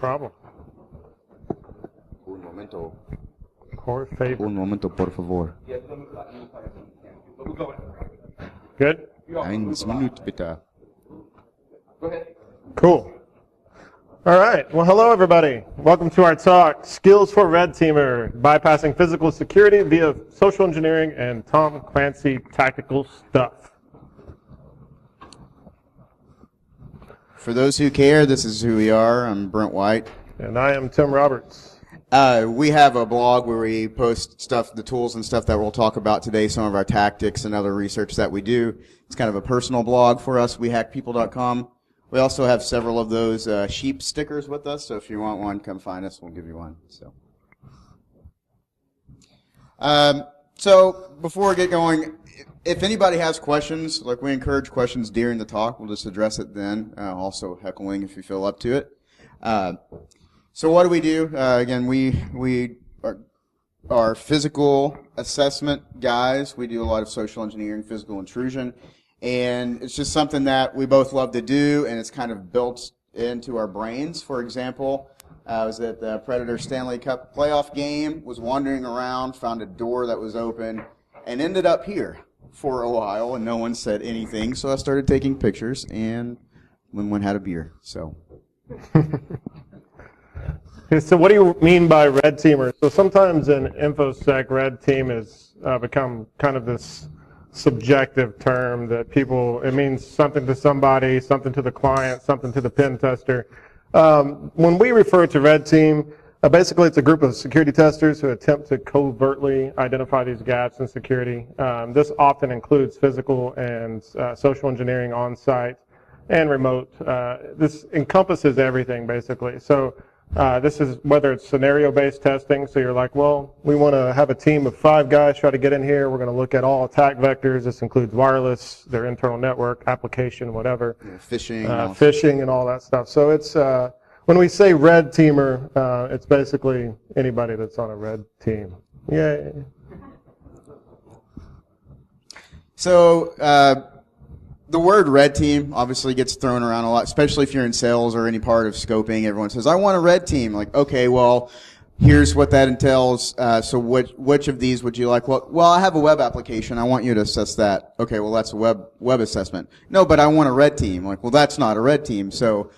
problem. Un momento. Por favor. Un momento, por favor. Good? Ein Minute, bitte. Go ahead. Cool. All right. Well, hello, everybody. Welcome to our talk, Skills for Red Teamer, Bypassing Physical Security via Social Engineering and Tom Clancy Tactical Stuff. For those who care, this is who we are. I'm Brent White. And I am Tim Roberts. We have a blog where we post stuff, the tools and stuff that we'll talk about today, some of our tactics and other research that we do. It's kind of a personal blog for us, wehackpeople.com. We also have several of those sheep stickers with us, so if you want one, come find us. We'll give you one. So before we get going, if anybody has questions, like we encourage questions during the talk, we'll just address it then. Also heckling if you feel up to it. So what do we do? Again, we are physical assessment guys. We do a lot of social engineering, physical intrusion, and it's just something that we both love to do, and it's kind of built into our brains. For example, I was at the Predator Stanley Cup playoff game, was wandering around, found a door that was open, and ended up here for a while, and no one said anything, so I started taking pictures, and one had a beer, so... So what do you mean by red teamer? So sometimes in InfoSec, red team has become kind of this subjective term that it means something to somebody, something to the client, something to the pen tester. When we refer to red team, basically it's a group of security testers who attempt to covertly identify these gaps in security. This often includes physical and social engineering on-site and remote. This encompasses everything, basically. So this is whether it's scenario-based testing, so you're like, well, we want to have a team of 5 guys try to get in here. We're going to look at all attack vectors. This includes wireless, their internal network, application, whatever. Yeah, phishing. Phishing and all that stuff. So it's when we say red teamer, it's basically anybody that's on a red team. Yay. So the word red team obviously gets thrown around a lot, especially if you're in sales or any part of scoping. Everyone says, I want a red team. Like, okay, well, here's what that entails. So which of these would you like? Well, I have a web application. I want you to assess that. Okay, well, that's a web assessment. No, but I want a red team. Like, well, that's not a red team. So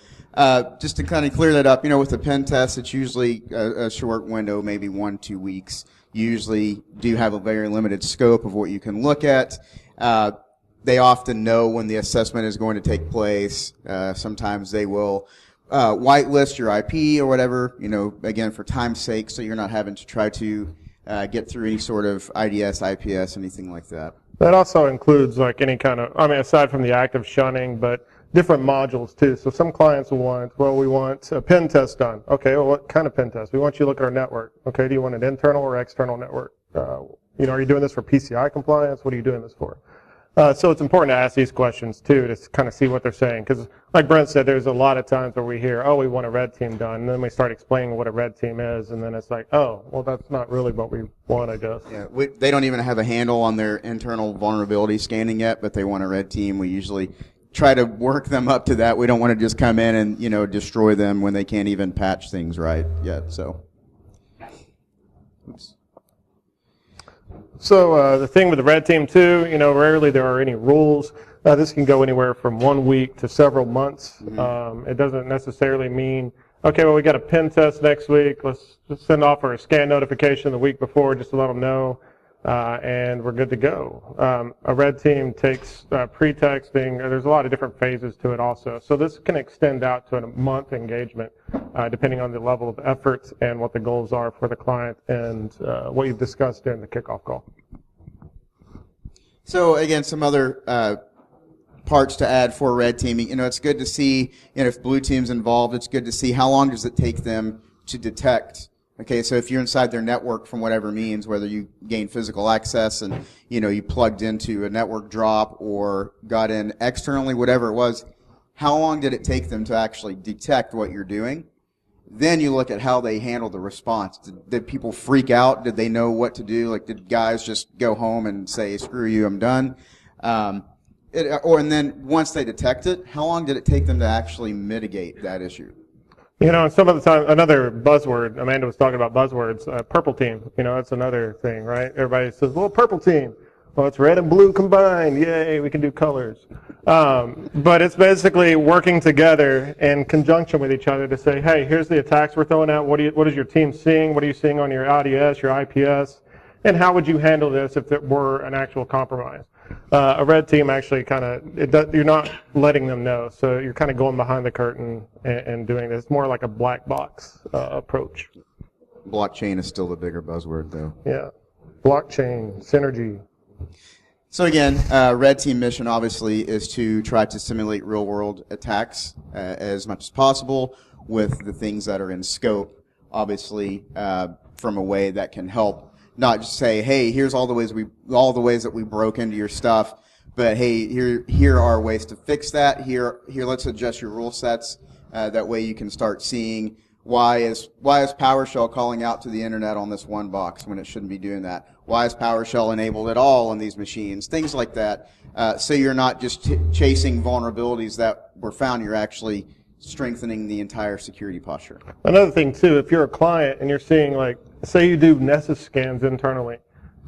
just to kind of clear that up, with the pen test, it's usually a short window, maybe 1-2 weeks. You usually do have a very limited scope of what you can look at. They often know when the assessment is going to take place. Sometimes they will whitelist your IP or whatever, again, for time's sake, so you're not having to try to get through any sort of IDS, IPS, anything like that. That also includes like any kind of, aside from the active shunning, but different modules too. So some clients will we want a pen test done. Okay, well, what kind of pen test? We want you to look at our network. Okay, do you want an internal or external network? Are you doing this for PCI compliance? What are you doing this for? So it's important to ask these questions, too, to kind of see what they're saying. Because, like Brent said, there's a lot of times where we hear, we want a red team done. And then we start explaining what a red team is. And then it's like, well, that's not really what we want, I guess. Yeah, they don't even have a handle on their internal vulnerability scanning yet, but they want a red team. We usually try to work them up to that. We don't want to just come in and, destroy them when they can't even patch things right yet. So, oops. So the thing with the red team too, rarely there are any rules. This can go anywhere from 1 week to several months. Mm-hmm. It doesn't necessarily mean, okay, well, we got a pen test next week. Let's just send off our scan notification the week before just to let them know, and we're good to go. A red team takes pre-texting. There's a lot of different phases to it also. So this can extend out to a month engagement, depending on the level of effort and what the goals are for the client and what you've discussed during the kickoff call. So again, some other parts to add for red teaming. It's good to see, if blue team's involved, it's good to see how long does it take them to detect. Okay, so if you're inside their network from whatever means, whether you gain physical access and, you plugged into a network drop or got in externally, whatever it was, how long did it take them to actually detect what you're doing? Then you look at how they handle the response. Did people freak out? Did they know what to do? Like, did guys just go home and say, screw you, I'm done? And then once they detect it, how long did it take them to actually mitigate that issue? You know, and some of the time, another buzzword, Amanda was talking about buzzwords, purple team, you know, that's another thing, right? Everybody says, well, purple team. Well, it's red and blue combined. Yay, we can do colors. But it's basically working together in conjunction with each other to say, hey, here's the attacks we're throwing out. What is your team seeing? What are you seeing on your IDS, your IPS? And how would you handle this if it were an actual compromise? A red team actually you're not letting them know. So you're kind of going behind the curtain and doing this. It's more like a black box approach. Blockchain is still the bigger buzzword, though. Yeah. Blockchain, synergy. So again, red team mission obviously is to try to simulate real-world attacks as much as possible with the things that are in scope, obviously from a way that can help. Not just say, hey, here's all the ways that we broke into your stuff, but hey, here are ways to fix that. Here, let's adjust your rule sets. That way, you can start seeing why is PowerShell calling out to the internet on this one box when it shouldn't be doing that. Why is PowerShell enabled at all on these machines? Things like that. So you're not just chasing vulnerabilities that were found. You're actually strengthening the entire security posture. Another thing too, if you're a client and you're seeing, like, say you do Nessus scans internally,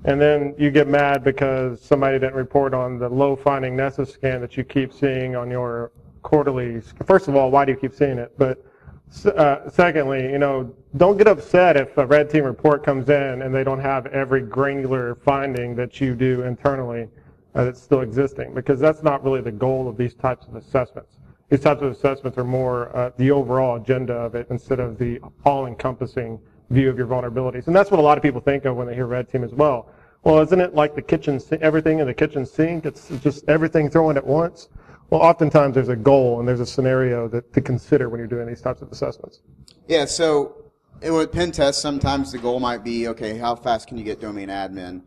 and then you get mad because somebody didn't report on the low finding Nessus scan that you keep seeing on your quarterly. First of all, why do you keep seeing it? But secondly, you know, don't get upset if a red team report comes in and they don't have every granular finding that you do internally that's still existing, because that's not really the goal of these types of assessments. These types of assessments are more the overall agenda of it instead of the all-encompassing view of your vulnerabilities. And that's what a lot of people think of when they hear red team as well. Well, isn't it like the kitchen, everything in the kitchen sink? It's just everything thrown at once. Well, oftentimes there's a goal and there's a scenario to consider when you're doing these types of assessments. Yeah, so with pen tests, sometimes the goal might be, okay, how fast can you get domain admin?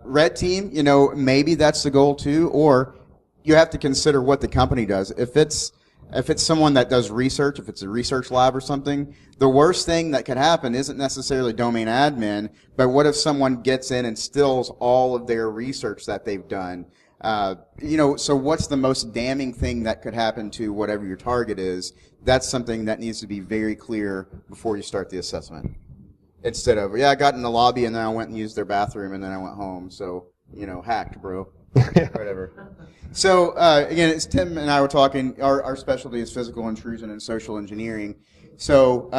Red team, you know, maybe that's the goal too, or you have to consider what the company does. If it's someone that does research, if it's a research lab or something, the worst thing that could happen isn't necessarily domain admin, but what if someone gets in and steals all of their research that they've done? You know, so what's the most damning thing that could happen to whatever your target is? That's something that needs to be very clear before you start the assessment. Instead of, yeah, I got in the lobby and then I went and used their bathroom and then I went home, so, you know, hacked, bro. Whatever. So, again, as Tim and I were talking, our specialty is physical intrusion and social engineering. So,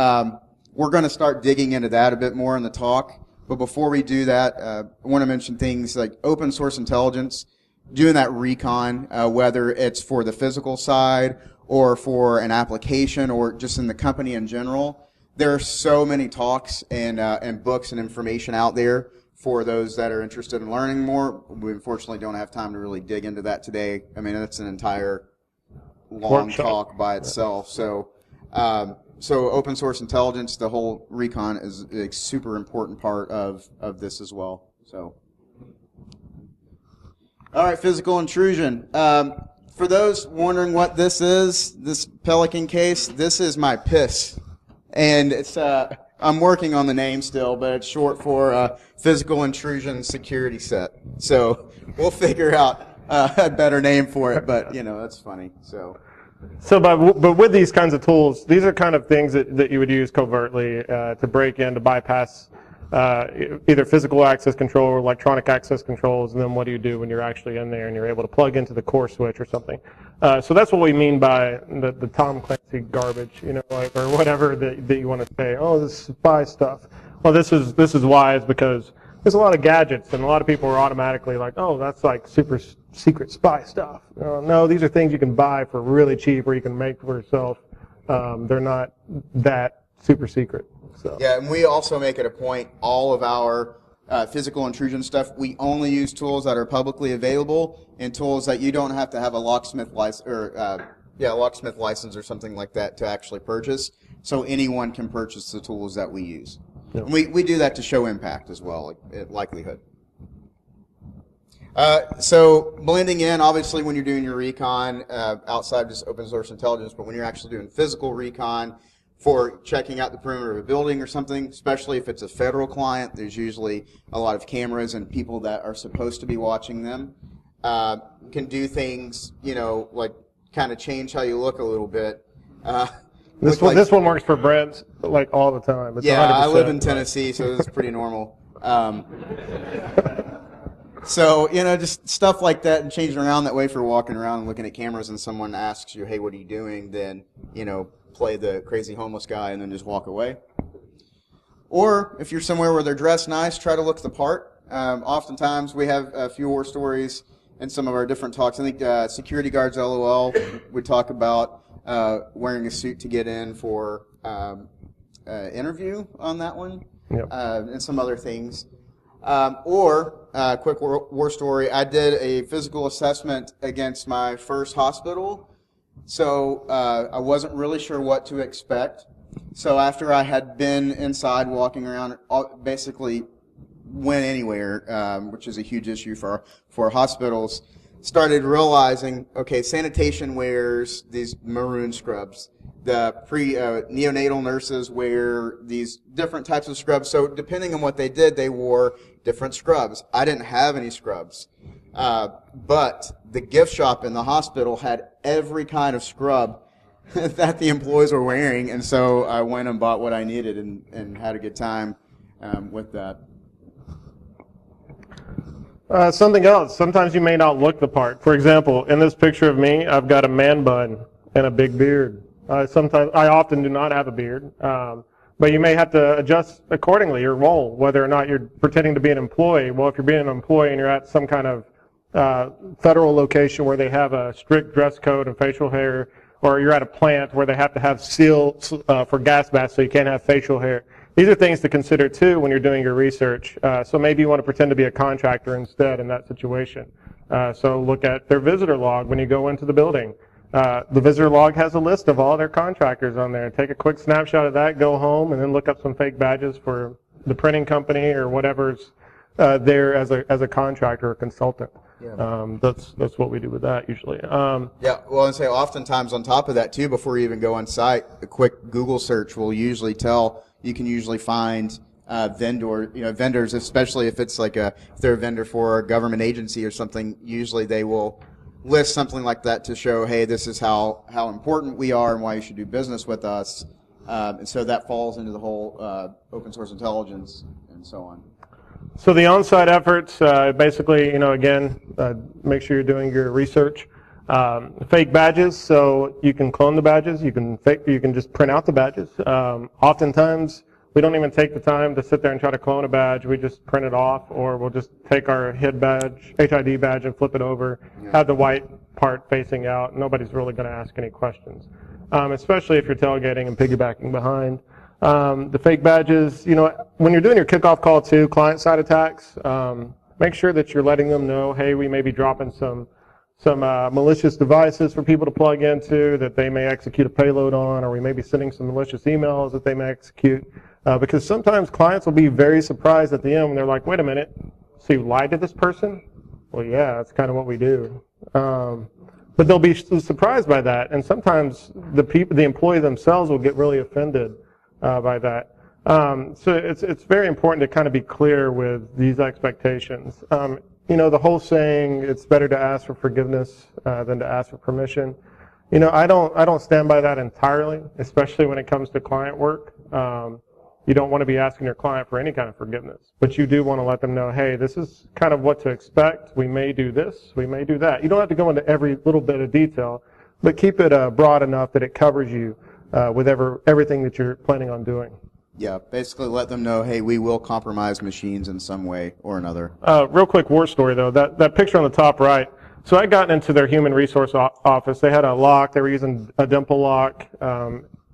we're going to start digging into that a bit more in the talk. But before we do that, I want to mention things like open source intelligence, doing that recon, whether it's for the physical side or for an application or just in the company in general. There are so many talks and books and information out there for those that are interested in learning more. We unfortunately don't have time to really dig into that today. I mean, that's an entire long talk by itself. So, so open source intelligence, the whole recon is a super important part of this as well. So, all right, physical intrusion. For those wondering what this is, this Pelican case, this is my PIS. And it's, I'm working on the name still, but it's short for Physical Intrusion Security Set. So we'll figure out a better name for it, but, you know, that's funny. So, but with these kinds of tools, these are kind of things that you would use covertly to break in, to bypass either physical access control or electronic access controls, and then what do you do when you're actually in there and you're able to plug into the core switch or something. So that's what we mean by the Tom Clancy garbage, you know, like, or whatever that you want to say. Oh, this is spy stuff. Well, this is why, is because there's a lot of gadgets, and a lot of people are automatically like, oh, that's like super secret spy stuff. No, these are things you can buy for really cheap, or you can make for yourself. They're not that super secret. So. Yeah, and we also make it a point, all of our physical intrusion stuff, we only use tools that are publicly available and tools that you don't have to have a locksmith license or something like that to actually purchase. So anyone can purchase the tools that we use. Yeah. And we do that to show impact as well, like likelihood. So blending in, obviously, when you're doing your recon outside of just open source intelligence, but when you're actually doing physical recon, for checking out the perimeter of a building or something, especially if it's a federal client, there's usually a lot of cameras and people that are supposed to be watching them. Can do things, you know, like kind of change how you look a little bit. This one works for Brent like all the time. It's yeah, 100%. I live in Tennessee, so it's pretty normal. So, just stuff like that and changing around that way for walking around and looking at cameras and someone asks you, hey, what are you doing? Then, play the crazy homeless guy and then just walk away. Or if you're somewhere where they're dressed nice, try to look the part. Oftentimes we have a few war stories in some of our different talks. I think security guards, LOL, we talk about wearing a suit to get in for interview on that one. Yep. And some other things. Quick war story, I did a physical assessment against my first hospital, so I wasn't really sure what to expect. So after I had been inside walking around, basically went anywhere, which is a huge issue for hospitals, started realizing, okay, sanitation wears these maroon scrubs. The neonatal nurses wear these different types of scrubs. So depending on what they did, they wore different scrubs. I didn't have any scrubs. But the gift shop in the hospital had every kind of scrub that the employees were wearing. And so I went and bought what I needed and had a good time with that. Something else. Sometimes you may not look the part. For example, in this picture of me, I've got a man bun and a big beard. I often do not have a beard, but you may have to adjust accordingly your role, whether or not you're pretending to be an employee. Well, if you're being an employee and you're at some kind of federal location where they have a strict dress code and facial hair, or you're at a plant where they have to have seals for gas masks so you can't have facial hair. These are things to consider too when you're doing your research. So maybe you want to pretend to be a contractor instead in that situation. So look at their visitor log when you go into the building. The visitor log has a list of all their contractors on there. Take a quick snapshot of that, go home, and then look up some fake badges for the printing company or whatever's there as a contractor or consultant. Yeah. That's what we do with that usually. Yeah, well, and say oftentimes on top of that too, before you even go on site, a quick Google search will usually you can usually find vendors, especially if it's like if they're a vendor for a government agency or something. Usually they will list something like that to show, hey, this is how important we are and why you should do business with us. And so that falls into the whole open source intelligence and so on. So the on-site efforts, basically, again, make sure you're doing your research. Fake badges, so you can clone the badges. You can just print out the badges. Oftentimes, we don't even take the time to sit there and try to clone a badge. We just print it off, or we'll just take our HID badge, and flip it over, have the white part facing out. Nobody's really going to ask any questions, especially if you're tailgating and piggybacking behind. The fake badges, when you're doing your kickoff call too, client-side attacks, make sure that you're letting them know, hey, we may be dropping some malicious devices for people to plug into that they may execute a payload on, or we may be sending some malicious emails that they may execute. Because sometimes clients will be very surprised at the end when they're like, wait a minute, so you lied to this person? Well, yeah, that's kind of what we do. But they'll be surprised by that, and sometimes the employee themselves will get really offended by that. So it's very important to kind of be clear with these expectations. The whole saying, it's better to ask for forgiveness than to ask for permission. I don't stand by that entirely, especially when it comes to client work. You don't want to be asking your client for any kind of forgiveness, but you do want to let them know, hey, this is kind of what to expect. We may do this, we may do that. You don't have to go into every little bit of detail, but keep it broad enough that it covers you with everything that you're planning on doing. Yeah, basically let them know, hey, we will compromise machines in some way or another. Real quick war story, though. That picture on the top right, so I got into their human resource office. They had a lock. They were using a dimple lock.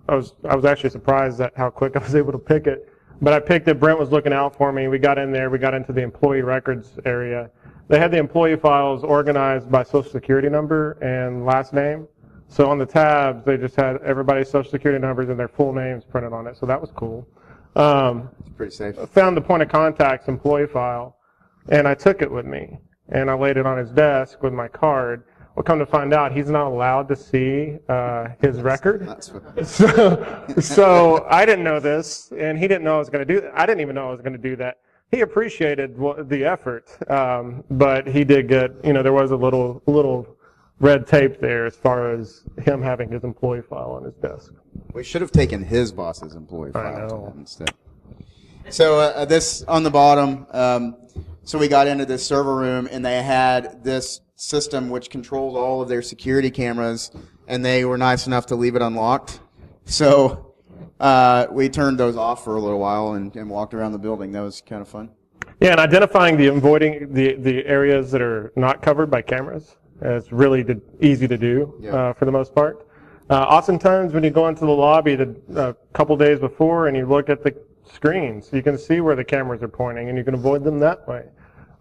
I was actually surprised at how quick I was able to pick it. But I picked it. Brent was looking out for me. We got in there. We got into the employee records area. They had the employee files organized by social security number and last name. So on the tabs, they just had everybody's social security numbers and their full names printed on it. So that was cool. It's pretty safe. Found the point of contact's employee file, and I took it with me. And I laid it on his desk with my card. Well, come to find out, he's not allowed to see his record. So I didn't know this, and he didn't know I was going to do that. I didn't even know I was going to do that. He appreciated the effort, but he did get, there was a little red tape there as far as him having his employee file on his desk. We should have taken his boss's employee I file to know. him instead. So this on the bottom, so we got into this server room, and they had this system which controls all of their security cameras, and they were nice enough to leave it unlocked. So we turned those off for a little while and walked around the building. That was kind of fun. Yeah, and identifying avoiding the areas that are not covered by cameras is really easy to do for the most part. Oftentimes when you go into the lobby a couple days before and you look at the screens, you can see where the cameras are pointing and you can avoid them that way.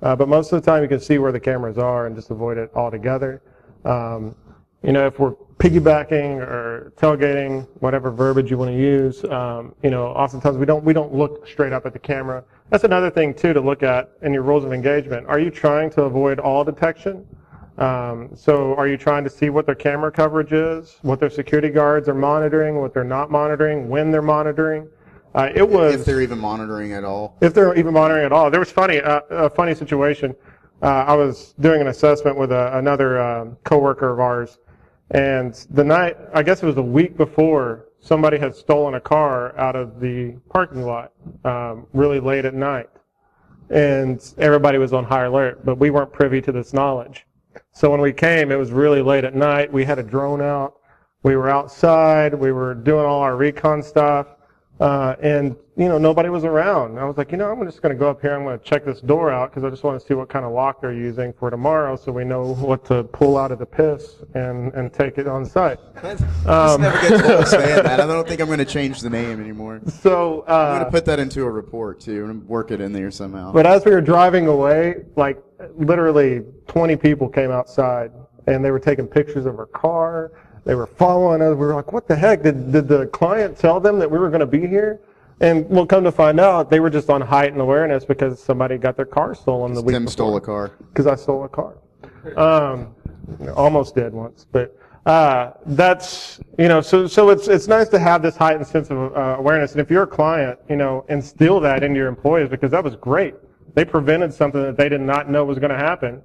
But most of the time you can see where the cameras are and just avoid it altogether. If we're piggybacking or tailgating, whatever verbiage you want to use, oftentimes we don't look straight up at the camera. That's another thing too to look at in your rules of engagement. Are you trying to avoid all detection? So are you trying to see what their camera coverage is, what their security guards are monitoring, what they're not monitoring, when they're monitoring? If they're even monitoring at all. If they're even monitoring at all. There was a funny situation. I was doing an assessment with another coworker of ours, and I guess it was a week before, somebody had stolen a car out of the parking lot really late at night. And everybody was on high alert, but we weren't privy to this knowledge. So when we came, it was really late at night. We had a drone out. We were outside. We were doing all our recon stuff. And nobody was around. I was like, I'm just going to go up here. I'm going to check this door out because I just want to see what kind of lock they're using for tomorrow so we know what to pull out of the piss and take it on site. I just never get to understand that. I don't think I'm going to change the name anymore. So I'm going to put that into a report too and work it in there somehow. But as we were driving away, like literally 20 people came outside and they were taking pictures of our car. They were following us. We were like, what the heck? Did the client tell them that we were going to be here? And we'll come to find out they were just on heightened awareness because somebody got their car stolen the week Tim before. stole a car. Because I stole a car. Almost did once. But that's, so it's nice to have this heightened sense of awareness. And if you're a client, instill that into your employees because that was great. They prevented something that they did not know was going to happen.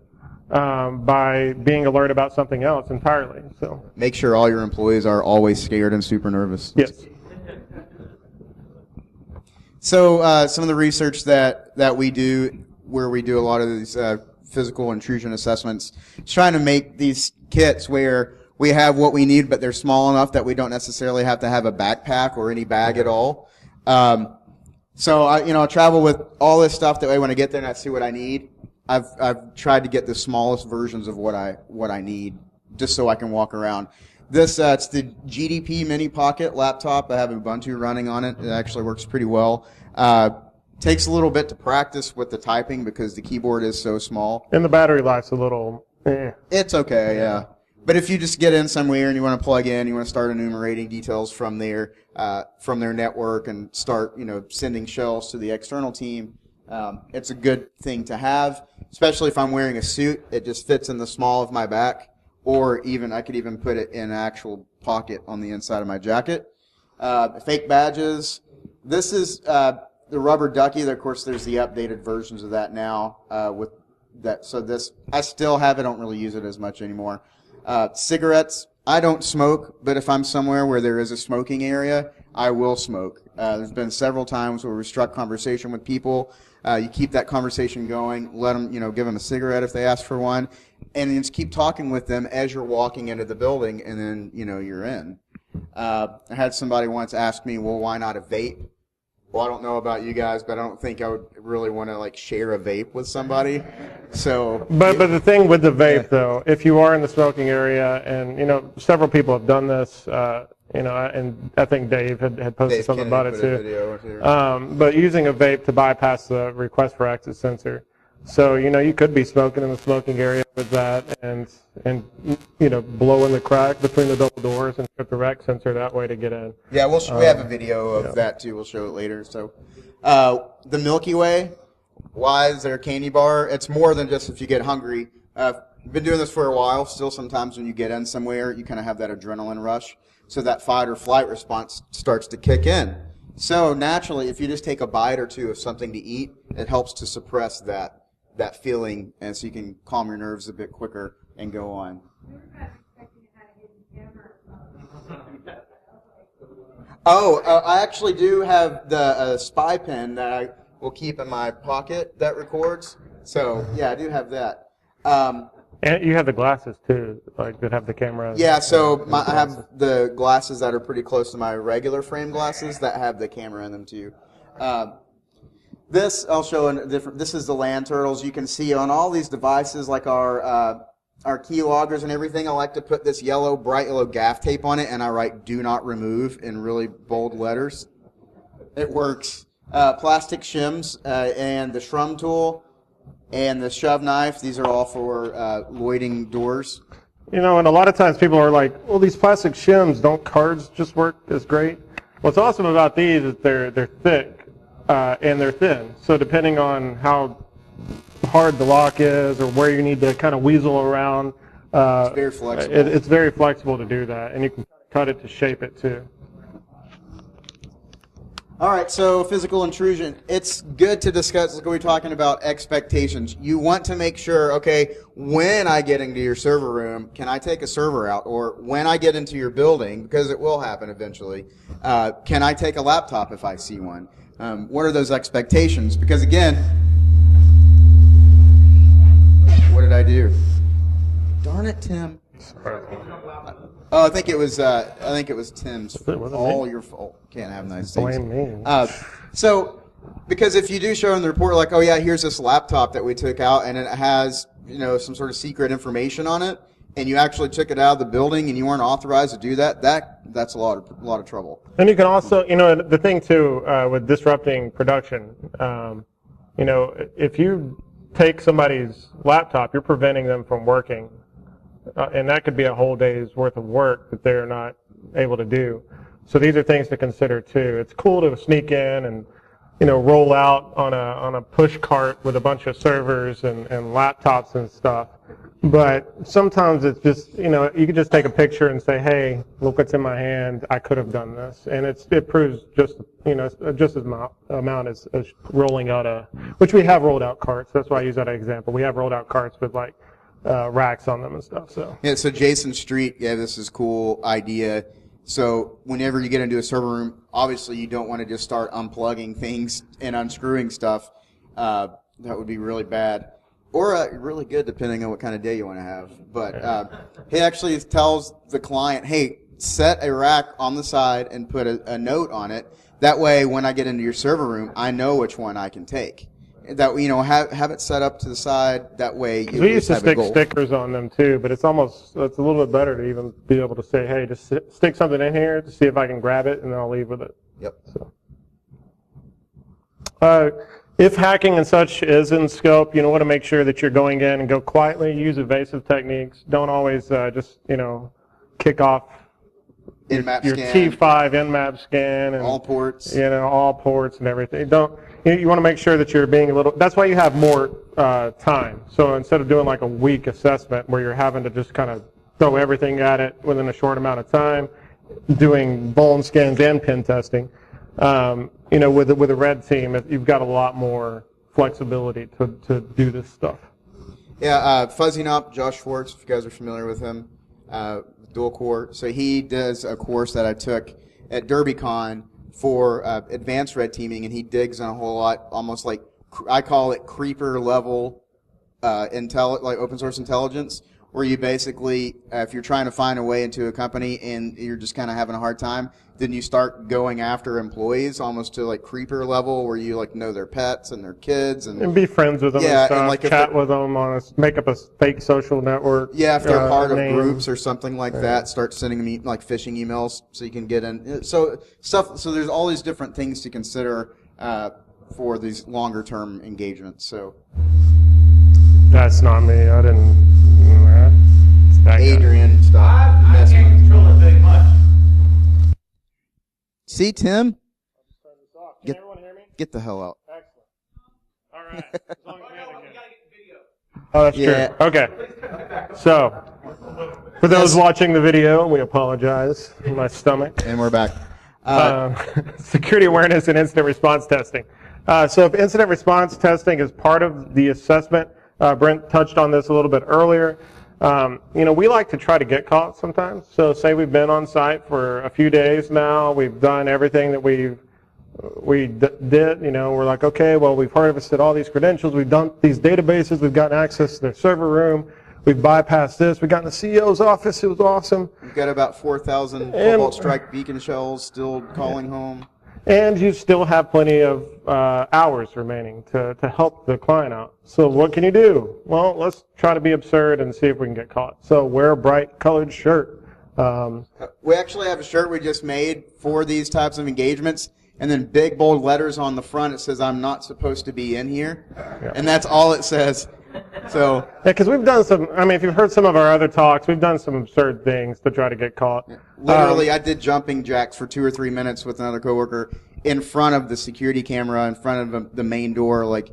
By being alert about something else entirely. So make sure all your employees are always scared and super nervous. Yes. So some of the research that we do, where we do a lot of these physical intrusion assessments, is trying to make these kits where we have what we need, but they're small enough that we don't necessarily have to have a backpack or any bag at all. So I travel with all this stuff that way when I get there and I see what I need. I've tried to get the smallest versions of what I need, just so I can walk around. This it's the GDP Mini Pocket laptop. I have Ubuntu running on it. It actually works pretty well. Takes a little bit to practice with the typing because the keyboard is so small. And the battery life's a little. It's okay, yeah. But if you just get in somewhere and you want to plug in, you want to start enumerating details from their network and start sending shells to the external team. It's a good thing to have, especially if I'm wearing a suit. It just fits in the small of my back, or even I could even put it in an actual pocket on the inside of my jacket. Fake badges. This is the rubber ducky. Of course, there's the updated versions of that now. With that, so this I still have. I don't really use it as much anymore. Cigarettes. I don't smoke, but if I'm somewhere where there is a smoking area, I will smoke. There's been several times where we struck conversation with people. You keep that conversation going, let them, give them a cigarette if they ask for one, and then just keep talking with them as you're walking into the building, and then, you're in. I had somebody once ask me, well, why not a vape? Well, I don't know about you guys, but I don't think I would really want to, share a vape with somebody. So. But the thing with the vape, though, if you are in the smoking area, and, several people have done this, and I think Dave had posted something about it too. But using a vape to bypass the request for access sensor. So, you could be smoking in the smoking area with that and blow in the crack between the double doors and trip the rec sensor that way to get in. Yeah, we have a video of that too. We'll show it later. So, the Milky Way, why is there a candy bar? It's more than just if you get hungry. I've been doing this for a while. Still, sometimes when you get in somewhere, you kind of have that adrenaline rush. So that fight or flight response starts to kick in. So naturally, if you just take a bite or two of something to eat, it helps to suppress that feeling, and so you can calm your nerves a bit quicker and go on. Oh, I actually do have the spy pen that I will keep in my pocket that records. So yeah, I do have that. And you have the glasses too, like that have the camera. Yeah, so I have the glasses that are pretty close to my regular frame glasses that have the camera in them too. This I'll show in a different. This is the land turtles. You can see on all these devices, like our key loggers and everything. I like to put this bright yellow gaff tape on it, and I write "Do not remove" in really bold letters. It works. Plastic shims and the shrum tool and the shove knife. These are all for lloyding doors. You know, and a lot of times people are like, "Well, these plastic shims, don't cards just work as great?" What's awesome about these is they're thick. And they're thin, so depending on how hard the lock is or where you need to kind of weasel around, it's very flexible. It's very flexible to do that, and you can cut it to shape it too. All right, so physical intrusion. It's good to discuss, like we're talking about expectations. You want to make sure, okay, when I get into your server room, can I take a server out? Or when I get into your building, because it will happen eventually, can I take a laptop if I see one? What are those expectations? Because again, what did I do? Darn it, Tim. Oh, I think it was Tim's. All your fault. Can't have nice things. Blame me. So, because if you do show in the report, like, oh yeah, here's this laptop that we took out, and it has, some sort of secret information on it, and you actually took it out of the building, and you weren't authorized to do that, that's a lot of trouble. And you can also, the thing too with disrupting production, if you take somebody's laptop, you're preventing them from working, and that could be a whole day's worth of work that they're not able to do. So these are things to consider too. It's cool to sneak in and roll out on a push cart with a bunch of servers and laptops and stuff. But sometimes it's just, you can just take a picture and say, hey, look what's in my hand. I could have done this. And it proves just as amount as rolling out which we have rolled out carts. That's why I use that example. We have rolled out carts with racks on them and stuff. So yeah, so Jason Street, this is a cool idea. So whenever you get into a server room, obviously you don't want to just start unplugging things and unscrewing stuff. That would be really bad. Or really good, depending on what kind of day you want to have. But he actually tells the client, hey, set a rack on the side and put a note on it. That way, when I get into your server room, I know which one I can take. That have it set up to the side. That way, you we used to stick stickers on them too, but it's a little bit better to even be able to say, hey, just stick something in here to see if I can grab it, and then I'll leave with it. Yep. So. If hacking and such is in scope, you want to make sure that you're going in and go quietly, use evasive techniques. Don't always just, kick off your T5 Nmap scan and all ports. All ports and everything. You want to make sure that you're being that's why you have more time. So instead of doing like a week assessment where you're having to just kind of throw everything at it within a short amount of time, doing vuln scans and pen testing, with a red team, you've got a lot more flexibility to do this stuff. Yeah, Fuzzy Nop, Josh Schwartz, if you guys are familiar with him, dual core. So he does a course that I took at DerbyCon for advanced red teaming, and he digs on a whole lot, almost like I call it creeper level like open source intelligence, where you basically, if you're trying to find a way into a company and you're just kind of having a hard time, then you start going after employees almost to like creeper level, where you know their pets and their kids and be friends with them and stuff, chat with them, make up a fake social network. Yeah, if they're part of groups or something like that, start sending them like phishing emails so you can get in. So there's all these different things to consider for these longer term engagements. So that's not me. I didn't. Adrian, stop. I can't control it very much. See, Tim? Can everyone hear me? Get the hell out. Excellent. All right. As long as we gotta get the video. Oh, that's true. Okay. So, for those watching the video, we apologize. My stomach. And we're back. Security awareness and incident response testing. So if incident response testing is part of the assessment, Brent touched on this a little bit earlier. We like to try to get caught sometimes. So say we've been on site for a few days now, we've done everything that we did, we're like, okay, well, we've harvested all these credentials, we've done these databases, we've gotten access to their server room, we've bypassed this, we got in the CEO's office, it was awesome. We've got about 4,000 Cobalt Strike beacon shells still calling home. And you still have plenty of hours remaining to help the client out. So what can you do? Well, let's try to be absurd and see if we can get caught. So wear a bright colored shirt. We actually have a shirt we just made for these types of engagements. And then big, bold letters on the front, it says, "I'm not supposed to be in here." Yeah. And that's all it says. So yeah, because we've done some, if you've heard some of our other talks, we've done some absurd things to try to get caught. Yeah. Literally, I did jumping jacks for 2 or 3 minutes with another coworker in front of the security camera, in front of the main door, like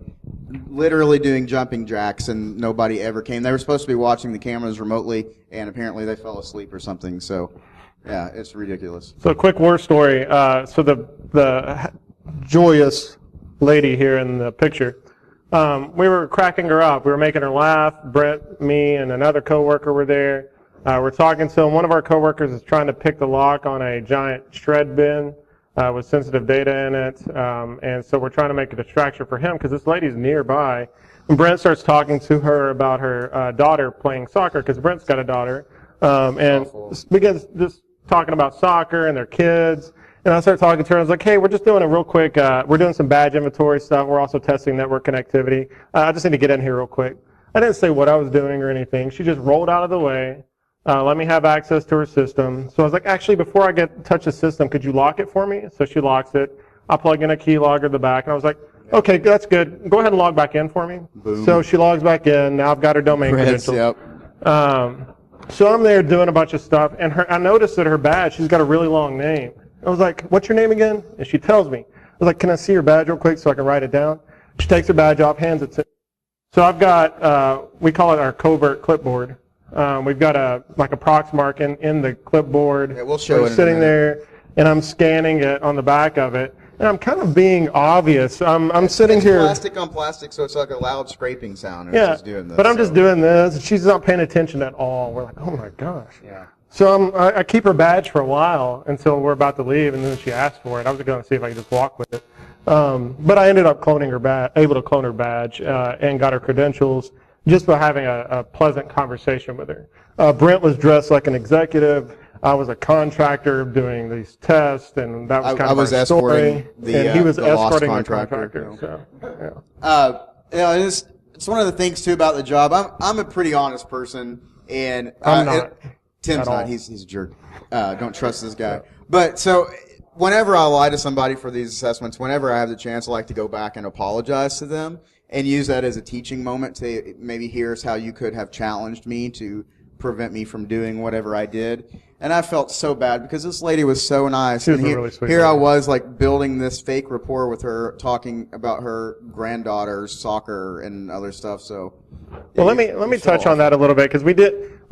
literally doing jumping jacks, and nobody ever came. They were supposed to be watching the cameras remotely, and apparently they fell asleep or something. So yeah, it's ridiculous. So a quick war story. So the joyous lady here in the picture, we were cracking her up. We were making her laugh. Brent, me, and another coworker were there. We're talking to him. One of our coworkers is trying to pick the lock on a giant shred bin with sensitive data in it. And so we're trying to make a distraction for him because this lady's nearby. And Brent starts talking to her about her daughter playing soccer because Brent's got a daughter. And begins just talking about soccer and their kids. And I started talking to her. I was like, hey, we're just doing a real quick, we're doing some badge inventory stuff. We're also testing network connectivity. I just need to get in here real quick. I didn't say what I was doing or anything. She just rolled out of the way, let me have access to her system. So I was like, actually, before I touch the system, could you lock it for me? So she locks it. I plug in a keylogger at the back. And I was like, okay, that's good. Go ahead and log back in for me. Boom. So she logs back in. Now I've got her domain credentials. Yep. So I'm there doing a bunch of stuff, and I noticed that her badge, she's got a really long name. I was like, what's your name again? And she tells me. I was like, can I see your badge real quick so I can write it down? She takes her badge off, hands it to me. So I've got, we call it our covert clipboard. We've got a prox mark in the clipboard. Yeah, we'll show it sitting there, and I'm scanning it on the back of it. And I'm kind of being obvious. I'm sitting here. It's plastic on plastic, so it's like a loud scraping sound. Yeah, but I'm just doing this, and she's not paying attention at all. We're like, oh my gosh. Yeah. So I keep her badge for a while until we're about to leave, and then she asked for it. I was going to see if I could just walk with it. But I ended up able to clone her badge and got her credentials just by having a pleasant conversation with her. Brent was dressed like an executive. I was a contractor doing these tests, and that was kind of our story. And he was escorting the contractor. So, yeah. It's one of the things too about the job. I'm a pretty honest person, and I'm not. Tim's not. He's a jerk. Don't trust this guy. But so whenever I lie to somebody for these assessments, whenever I have the chance, I like to go back and apologize to them and use that as a teaching moment to maybe here's how you could have challenged me to prevent me from doing whatever I did. And I felt so bad because this lady was so nice. She was a really sweet here I lady. was like building this fake rapport with her, talking about her granddaughter's soccer and other stuff. So, well, let me touch on that a little bit because we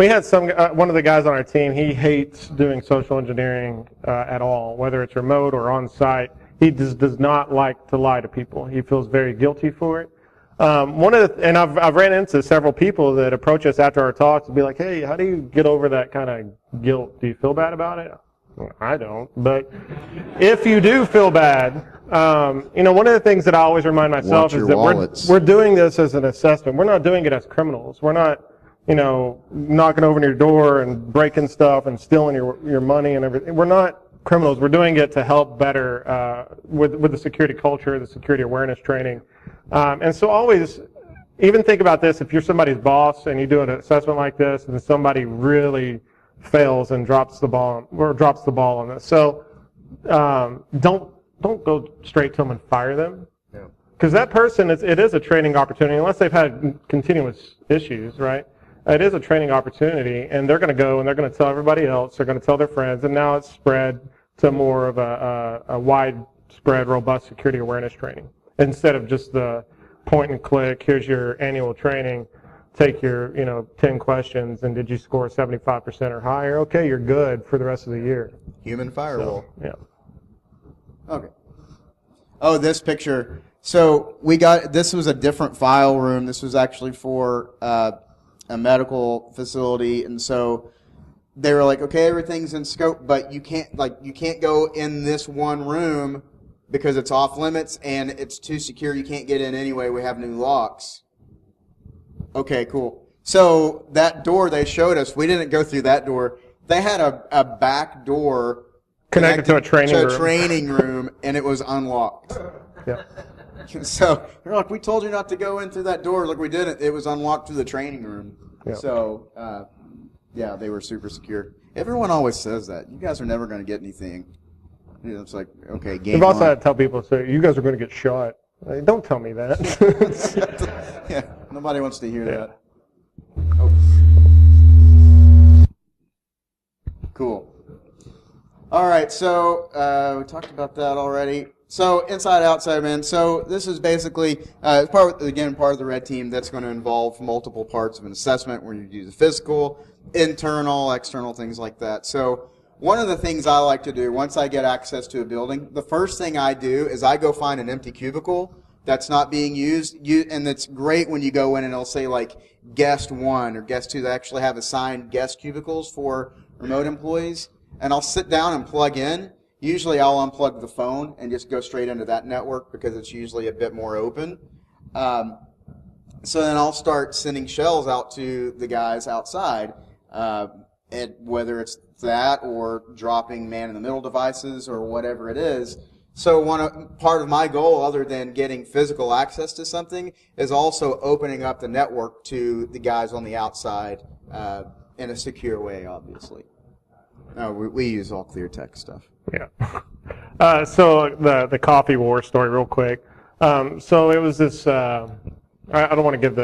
had one of the guys on our team. He hates doing social engineering at all, whether it's remote or on site. He just does not like to lie to people. He feels very guilty for it. And I've ran into several people that approach us after our talks and be like, hey, how do you get over that kind of guilt? Do you feel bad about it? Well, I don't. But if you do feel bad, one of the things that I always remind myself is that we're doing this as an assessment. We're not doing it as criminals. We're not, knocking over your door and breaking stuff and stealing your money and everything. We're not criminals. We're doing it to help better with the security culture, the security awareness training. And so always, even think about this, if you're somebody's boss and you do an assessment like this and somebody really fails and drops the ball on this. So don't go straight to them and fire them. Because that person, it is a training opportunity, unless they've had continuous issues, right? It is a training opportunity, and they're going to go and they're going to tell everybody else, they're going to tell their friends, and now it's spread to more of a widespread, robust security awareness training. Instead of just the point and click, here's your annual training, take your 10 questions, and did you score 75% or higher? Okay, you're good for the rest of the year. Human firewall. So, yeah. Okay. Oh, this picture. So this was a different file room. This was actually for a medical facility, and so they were like, okay, everything's in scope, but you can't go in this one room because it's off limits and it's too secure. You can't get in anyway. We have new locks. Okay, cool. So that door they showed us, we didn't go through that door. They had a back door Connected to a training room, and it was unlocked. Yeah. So they're like, we told you not to go in through that door. Look, we didn't. It was unlocked through the training room. Yeah. So, yeah, they were super secure. Everyone always says that. You guys are never going to get anything. You know, it's like, okay, game We've also on. had to tell people, so you guys are going to get shot. Like, don't tell me that. Yeah, nobody wants to hear Yeah. that. Oh. Cool. All right, so we talked about that already. So inside, outside, man. So this is basically part of the red team that's going to involve multiple parts of an assessment where you do the physical, internal, external, things like that. So one of the things I like to do once I get access to a building, the first thing I do is I go find an empty cubicle that's not being used. And it's great when you go in and it'll say like guest 1 or guest 2. They actually have assigned guest cubicles for remote employees. And I'll sit down and plug in. Usually I'll unplug the phone and just go straight into that network because it's usually a bit more open. So then I'll start sending shells out to the guys outside, and whether it's that or dropping man-in-the-middle devices or whatever it is. So part of my goal, other than getting physical access to something, is also opening up the network to the guys on the outside in a secure way, obviously. No, we use all clear text stuff. Yeah. So the coffee war story real quick. So it was this, I don't want to give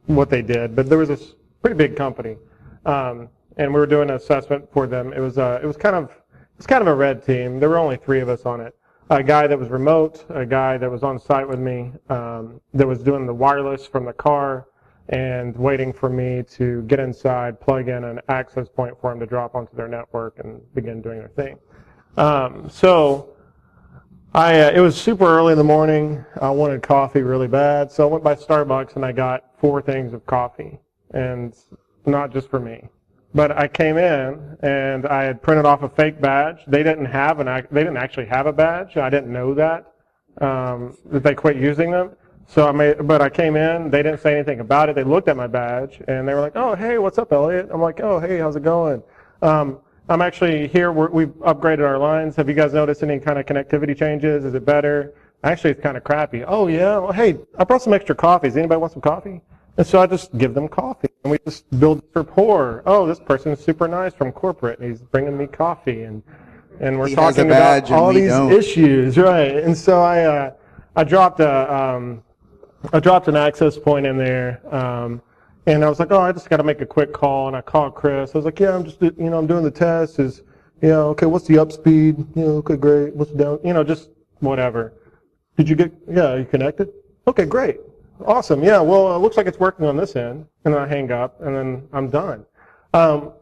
what they did, but there was this pretty big company. And we were doing an assessment for them. It was kind of a red team. There were only 3 of us on it. A guy that was remote, a guy that was on site with me, that was doing the wireless from the car, and waiting for me to get inside, plug in an access point for them to drop onto their network and begin doing their thing. So it was super early in the morning. I wanted coffee really bad, so I went by Starbucks and I got 4 things of coffee, and not just for me. But I came in and I had printed off a fake badge. They didn't actually have a badge. I didn't know that they quit using them. But I came in, they didn't say anything about it. They looked at my badge, and they were like, oh, hey, what's up, Elliot? I'm like, oh, hey, how's it going? I'm actually here. We've upgraded our lines. Have you guys noticed any kind of connectivity changes? Is it better? Actually, it's kind of crappy. Oh, yeah? Well, hey, I brought some extra coffee. Does anybody want some coffee? And so I just give them coffee, and we just build rapport. Oh, this person is super nice from corporate, and he's bringing me coffee, and we're talking about all these issues, right? And so I dropped an access point in there, and I was like, oh, I just got to make a quick call, and I called Chris. I was like, yeah, I'm just, I'm doing the test. Okay, what's the up speed? Okay, great. What's the down? Just whatever. Did you are you connected? Okay, great. Awesome. Yeah, well, it looks like it's working on this end. And then I hang up, and then I'm done.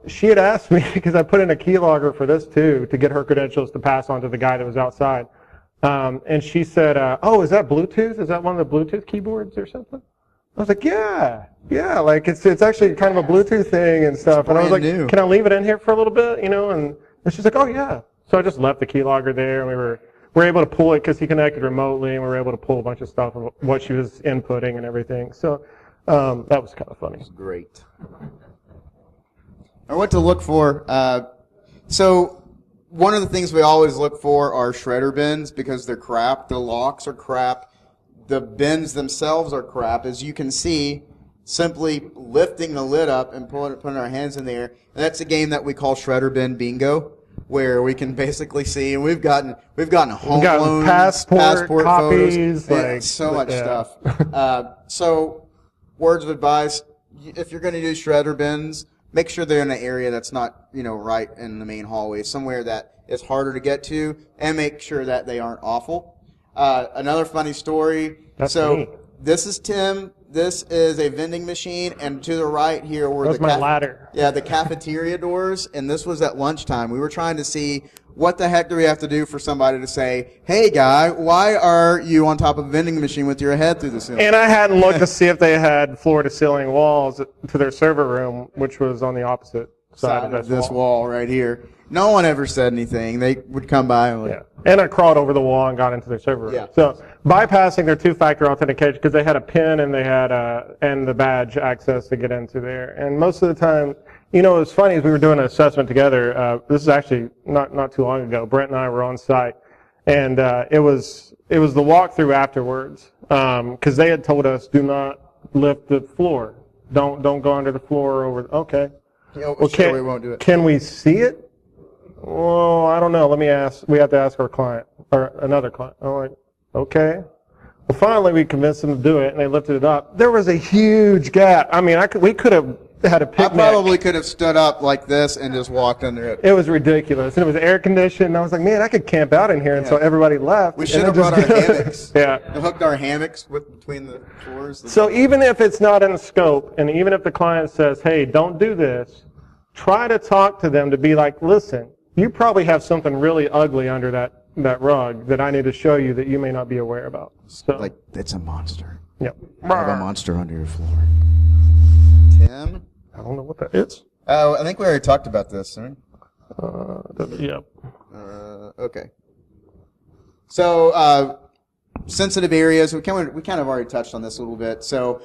She had asked me, because I put in a keylogger for this too, to get her credentials to pass on to the guy that was outside. And she said, oh, is that Bluetooth? Is that one of the Bluetooth keyboards or something? I was like, yeah, like it's actually kind of a Bluetooth thing and stuff. And I was like, can I leave it in here for a little bit, And she's like, oh, yeah. So I just left the keylogger there, and we were able to pull it because he connected remotely, and we were able to pull a bunch of stuff of what she was inputting and everything. So that was kind of funny. That's great. Or what to look for. So one of the things we always look for are shredder bins because they're crap. The locks are crap. The bins themselves are crap. As you can see, simply lifting the lid up and putting our hands in there. And that's a game that we call Shredder Bin Bingo, where we can basically see, and we've gotten home loans, passport copies, photos, so much stuff. So, words of advice: if you're going to do shredder bins, make sure they're in an area that's not, right in the main hallway, somewhere that is harder to get to, and make sure that they aren't awful. Another funny story. This is Tim. This is a vending machine, and to the right here were my ladder. Yeah, the cafeteria doors, and this was at lunchtime. We were trying to see what the heck do we have to do for somebody to say, hey, guy, why are you on top of a vending machine with your head through the ceiling? And I hadn't looked to see if they had floor-to-ceiling walls to their server room, which was on the opposite side of this wall right here. No one ever said anything. They would come by and yeah. And I crawled over the wall and got into their server room. Yeah. So bypassing their two-factor authentication, because they had a PIN and they had and the badge access to get into there. And most of the time, you know, it was funny as we were doing an assessment together. This is actually not too long ago. Brent and I were on site, and it was the walkthrough afterwards, because they had told us, do not lift the floor. Don't go under the floor over. Okay. Yeah, well, sure, we won't do it. Can we see it? Well, I don't know. Let me ask. We have to ask our client or another client. I'm like, okay. Well, finally we convinced them to do it, and they lifted it up. There was a huge gap. I mean, we could have had a picnic. I probably could have stood up like this and just walked under it. It was ridiculous, and it was air conditioned. And I was like, man, I could camp out in here until everybody left. We should have brought our hammocks. Yeah. And hooked our hammocks between the floors. So even if it's not in the scope, and even if the client says, hey, don't do this, try to talk to them to be like, listen, you probably have something really ugly under that rug that I need to show you that you may not be aware about. So, like, it's a monster. Yep. You have a monster under your floor. Tim? I don't know what that is. Oh, I think we already talked about this, right? Yep. Okay. So, sensitive areas, we kind of already touched on this a little bit. So,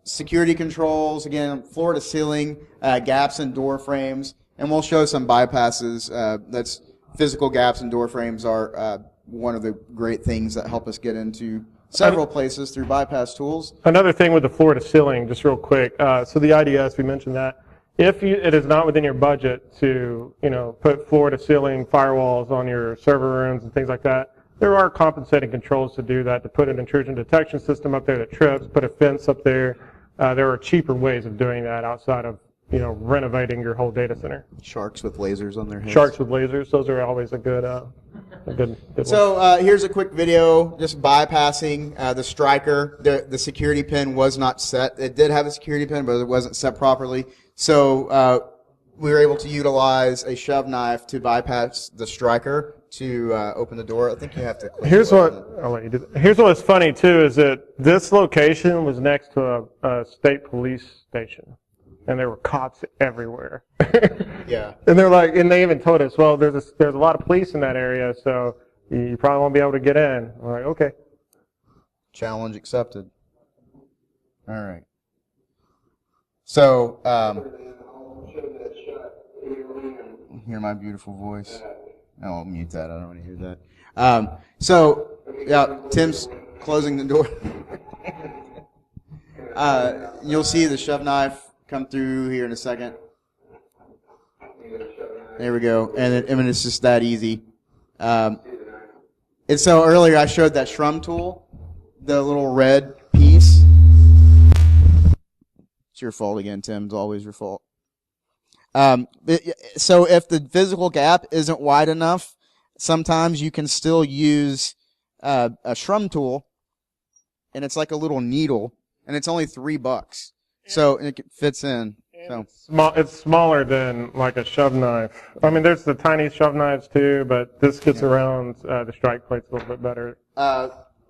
security controls, again, floor to ceiling, gaps in door frames, and we'll show some bypasses. That's physical gaps in door frames are one of the great things that help us get into several places through bypass tools. Another thing with the floor to ceiling, just real quick. So the IDS, we mentioned that. If it is not within your budget to, put floor to ceiling firewalls on your server rooms and things like that, there are compensating controls to do that, to put an intrusion detection system up there that trips, put a fence up there. There are cheaper ways of doing that outside of, renovating your whole data center. Sharks with lasers on their heads. Sharks with lasers, those are always a good one. So here's a quick video, just bypassing the striker. The security pin was not set. It did have a security pin, but it wasn't set properly. So we were able to utilize a shove knife to bypass the striker to open the door. I think you have to click. I'll let you do that. Here's what's funny too, is that this location was next to a state police station, and there were cops everywhere. Yeah. And and they even told us, well, there's a lot of police in that area, so you probably won't be able to get in. I'm like, okay. Challenge accepted. All right. So, hear my beautiful voice. Oh, I'll mute that. I don't want to hear that. Yeah, Tim's closing the door. You'll see the shove knife come through here in a second. There we go. And it's just that easy. And so earlier I showed that shrum tool, the little red piece. It's your fault again, Tim. It's always your fault. So if the physical gap isn't wide enough, sometimes you can still use a shrum tool, and it's like a little needle, and it's only $3. So it fits in. So it's smaller than like a shove knife. I mean, there's the tiny shove knives too, but this gets around the strike plates a little bit better.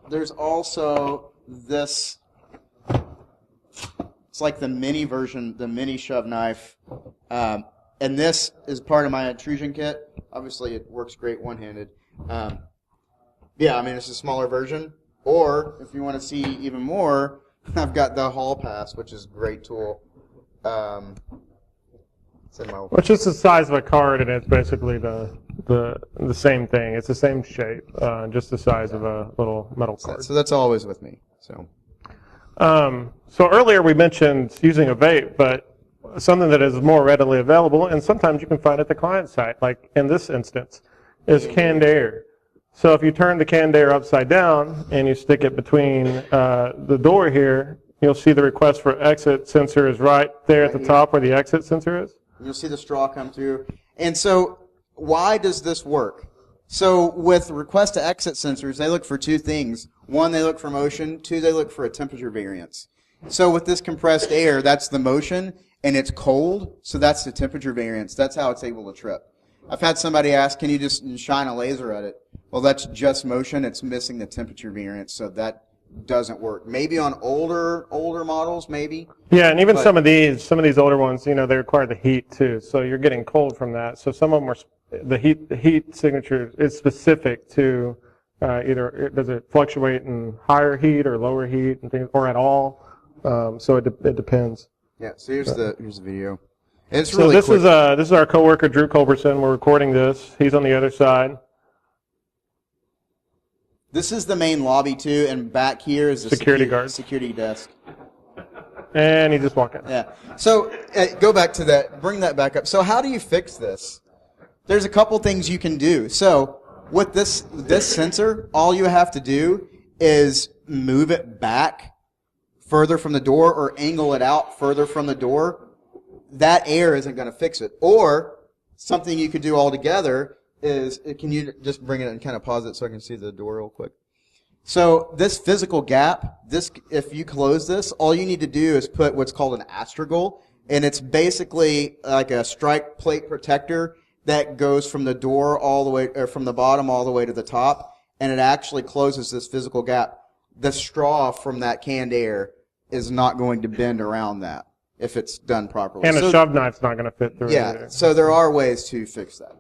There's also this. It's like the mini version, the mini shove knife. And this is part of my intrusion kit. Obviously, it works great one-handed. Yeah, I mean, it's a smaller version. Or, if you want to see even more, I've got the Hall Pass, which is a great tool. It's just the size of a card, and it's basically the same thing. It's the same shape, just the size of a little metal card. So that's always with me. So earlier we mentioned using a vape, but something that is more readily available, and sometimes you can find at the client site, like in this instance, is canned air. So if you turn the canned air upside down and you stick it between the door here, you'll see the request for exit sensor is right there at the top where the exit sensor is. You'll see the straw come through. And so why does this work? So with request to exit sensors, they look for two things. One, they look for motion. Two, they look for a temperature variance. So with this compressed air, that's the motion, and it's cold, so that's the temperature variance. That's how it's able to trip. I've had somebody ask, can you just shine a laser at it? Well, that's just motion. It's missing the temperature variance, so that doesn't work. Maybe on older models, maybe. Yeah, and even some of these older ones, they require the heat too. So you're getting cold from that. So some of them are the heat signature is specific to either does it fluctuate in higher heat or lower heat and things, or at all. So it depends. Yeah. So here's the video. It's So really this quick. this is our coworker Drew Culberson. We're recording this. He's on the other side. This is the main lobby too, and back here is the Security guard. security desk. And he just walked in. Yeah. So go back to that. Bring that back up. So how do you fix this? There's a couple things you can do. So with this sensor, all you have to do is move it back further from the door or angle it out further from the door. That air isn't going to fix it. Or something you could do altogether is, can you just bring it and kind of pause it so I can see the door real quick? So this physical gap, if you close this, all you need to do is put what's called an astragal, and it's basically like a strike plate protector that goes from the door all the way, or from the bottom all the way to the top, and it actually closes this physical gap. The straw from that canned air is not going to bend around that if it's done properly. And a shove knife's not going to fit through. Yeah, either. so there are ways to fix that.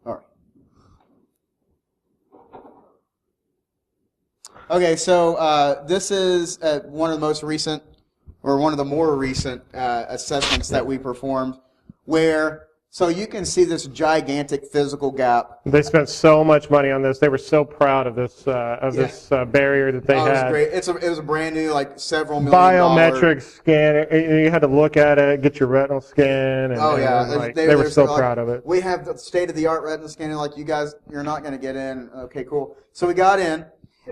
All right. Okay, so this is one of the most recent, or one of the more recent assessments that we performed, where, so you can see this gigantic physical gap. They spent so much money on this. They were so proud of this this barrier that they It had. was great. It was a brand new, like several $1 million. Biometric scan. You had to look at it, get your retinal scan. And, Oh yeah, they were so proud of it. We have the state-of-the-art retina scanning. Like, you guys, you're not going to get in. Okay, cool. So we got in,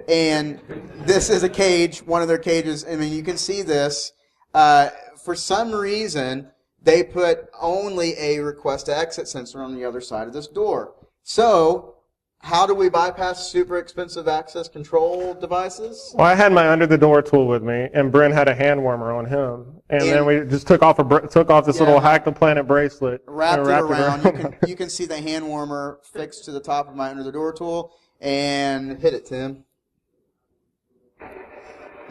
and this is a cage, one of their cages. I mean, you can see this. For some reason, they put only a request to exit sensor on the other side of this door. So, how do we bypass super expensive access control devices? Well, I had my under the door tool with me, and Brent had a hand warmer on him, and then we just took off this little Hack the Planet bracelet, Wrapped and it around. You can see the hand warmer fixed to the top of my under the door tool, and hit it, Tim.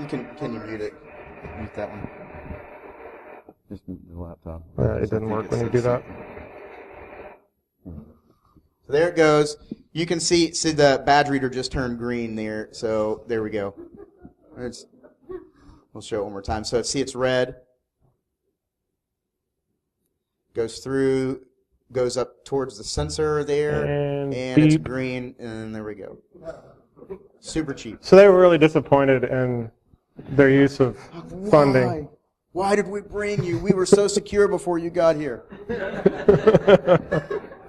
Can you mute it? Mute that one. Just mute the laptop. It didn't work when you do that. So there it goes. You can see the badge reader just turned green there. So there we go. We'll show it one more time. So see, it's red. Goes through, goes up towards the sensor there, and it's green, and there we go. Super cheap. So they were really disappointed in their use of funding. Why did we bring you? We were so secure before you got here.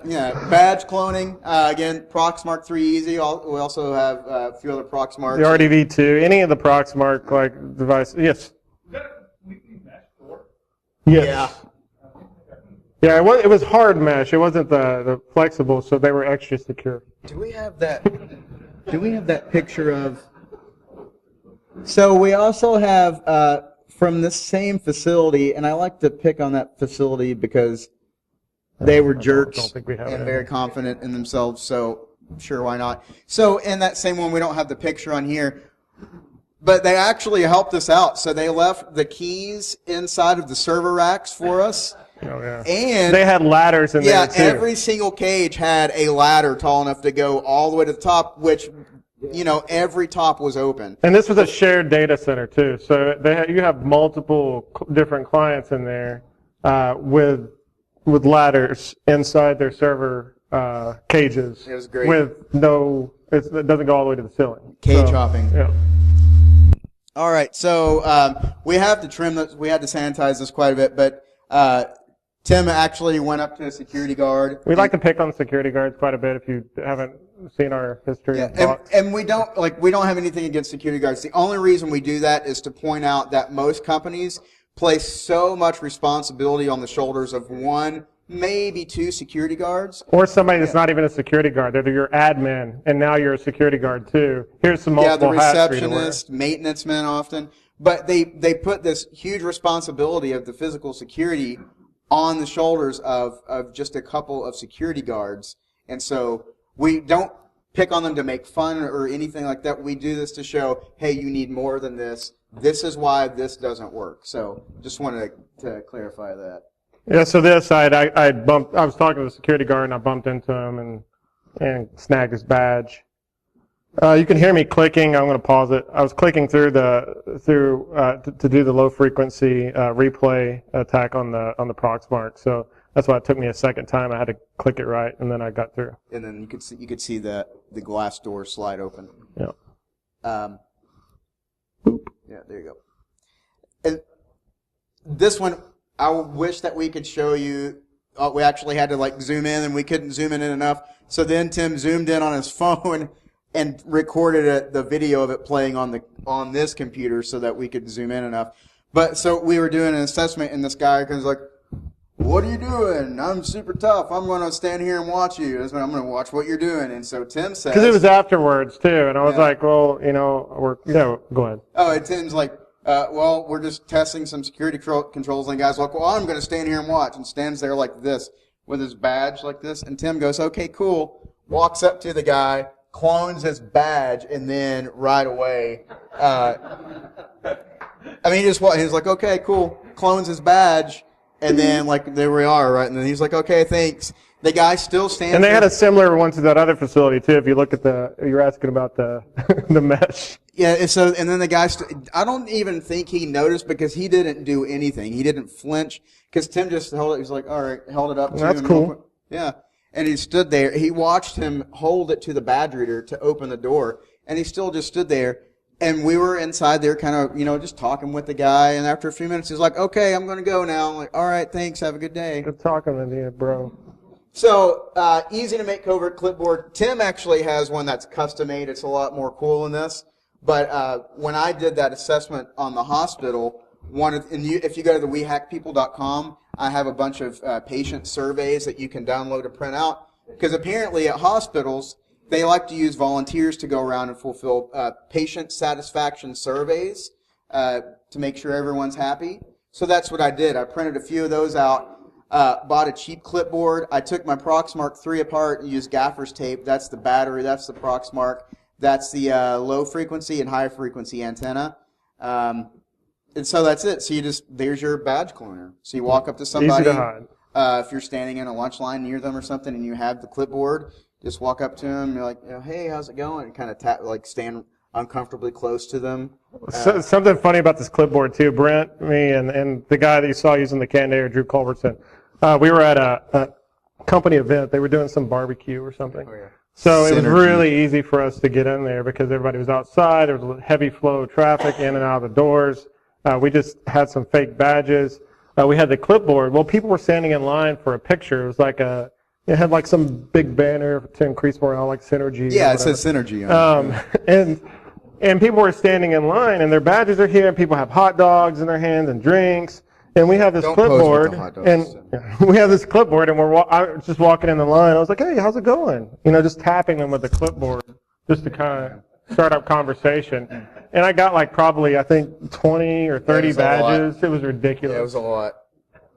Yeah, badge cloning. Again, Proxmark 3 Easy. We also have a few other Proxmarks. The RDV2, any of the Proxmark like devices. Yes. Is that a completely mesh door? Yes. Yeah, it was hard mesh. It wasn't the flexible, so they were extra secure. Do we have that? Do we have that picture of? So we also have from the same facility, and I like to pick on that facility because they were jerks and very confident in themselves, so sure, why not? So in that same one, we don't have the picture on here, but they actually helped us out. So they left the keys inside of the server racks for us. Oh, yeah. And they had ladders in there, too. Yeah, every single cage had a ladder tall enough to go all the way to the top, which, every top was open. And this was a shared data center, too. So you have multiple different clients in there with ladders inside their server cages. It was great. It doesn't go all the way to the ceiling. Cage hopping. Yeah. All right, so we have to trim this. We had to sanitize this quite a bit, but Tim actually went up to a security guard. We like to pick on security guards quite a bit if you haven't seen our history. Yeah, and we don't have anything against security guards. The only reason we do that is to point out that most companies place so much responsibility on the shoulders of one, maybe two security guards. Or somebody that's not even a security guard. They're your admin, and now you're a security guard too. Here's some multiple hats for you to wear. Yeah, the receptionist, maintenance men often. But they put this huge responsibility of the physical security on the shoulders of just a couple of security guards. And so we don't pick on them to make fun or anything like that. We do this to show, hey, you need more than this. This is why this doesn't work. So just wanted to clarify that. Yeah, so this side, I was talking to the security guard and I bumped into him and snagged his badge. You can hear me clicking. I'm going to pause it. I was clicking through to do the low frequency replay attack on the Proxmark. So that's why it took me a second time. I had to click it right, and then I got through. And then you could see the glass door slide open. Yeah. Yeah, there you go. And this one, I wish that we could show you. We actually had to like zoom in, and we couldn't zoom in enough. So then Tim zoomed in on his phone and recorded the video of it playing on this computer so that we could zoom in enough. But so we were doing an assessment, and this guy was like, "What are you doing? I'm super tough. I'm going to stand here and watch you. I'm going to watch what you're doing." And so Tim says, because it was afterwards too, and I was like, "Well, go ahead." Oh, and Tim's like, "Well, we're just testing some security controls." And the guy's like, "Well, I'm going to stand here and watch," and stands there like this with his badge like this. And Tim goes, "Okay, cool." Walks up to the guy, clones his badge, and then right away, he's like, "Okay, cool." Clones his badge. And then, like, there we are, right? And then he's like, "Okay, thanks." The guy still stands. And they had a similar one to that other facility too. If you look at you're asking about the the mesh. Yeah. And then the guy, I don't even think he noticed because he didn't do anything. He didn't flinch because Tim just held it. He's like, "All right," held it up to him. That's cool. Yeah. And he stood there. He watched him hold it to the badge reader to open the door, and he still just stood there. And we were inside there kind of, just talking with the guy. And after a few minutes, he's like, "Okay, I'm going to go now." I'm like, "All right, thanks. Have a good day." Good talking with you, bro. So, easy to make covert clipboard. Tim actually has one that's custom made. It's a lot more cool than this. But when I did that assessment on the hospital, if you go to the wehackpeople.com, I have a bunch of patient surveys that you can download to print out. Because apparently at hospitals, they like to use volunteers to go around and fulfill patient satisfaction surveys to make sure everyone's happy. So that's what I did. I printed a few of those out, bought a cheap clipboard. I took my Proxmark 3 apart and used gaffer's tape. That's the battery. That's the Proxmark. That's the low frequency and high frequency antenna. And so that's it. So there's your badge cloner. So you walk up to somebody. Easy to hide. If you're standing in a lunch line near them or something and you have the clipboard, just walk up to them. You're like, "Hey, how's it going?" And kind of stand uncomfortably close to them. Something funny about this clipboard too. Brent, me, and the guy that you saw using the canned air, Drew Culbertson. We were at a company event. They were doing some barbecue or something. Oh, yeah. So it was really easy for us to get in there because everybody was outside. There was a heavy flow of traffic in and out of the doors. We just had some fake badges. We had the clipboard. Well, people were standing in line for a picture. It was like it had like some big banner to increase morale, like Synergy. Yeah, it says Synergy on it. And people were standing in line, and their badges are here, and people have hot dogs in their hands and drinks. And we have this clipboard, and we have this clipboard, and I was just walking in the line. I was like, "Hey, how's it going?" Just tapping them with the clipboard, just to kind of start up conversation. And I got like probably, I think, 20 or 30 badges. It was ridiculous. Yeah, it was a lot.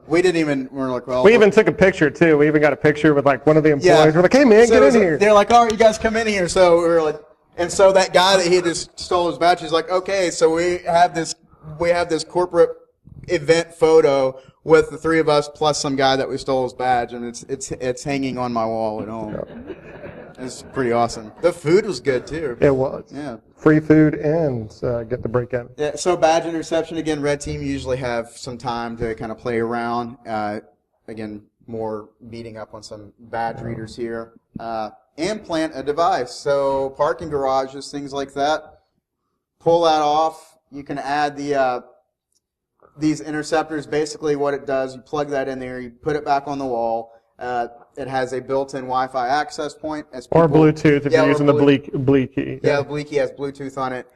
We we're like, well. We even took a picture, too. We even got a picture with like one of the employees. Yeah. We're like, "Hey, man, get in here." They're like, "All right, you guys come in here." So we were like, and so that guy that he just stole his badge, he's like, "Okay, so we have this corporate event photo with the three of us plus some guy that we stole his badge, and it's hanging on my wall at home." It's pretty awesome. The food was good too. It was. Yeah. Free food and get the break in. Yeah. So badge interception again. Red team usually have some time to kind of play around. Again, more beating up on some badge readers here. And plant a device. So parking garages, things like that. Pull that off. You can add these interceptors. Basically, what it does, you plug that in there, you put it back on the wall. It has a built-in Wi-Fi access point. Or Bluetooth if you're using the Bleak key. Yeah, the Bleak key has Bluetooth on it.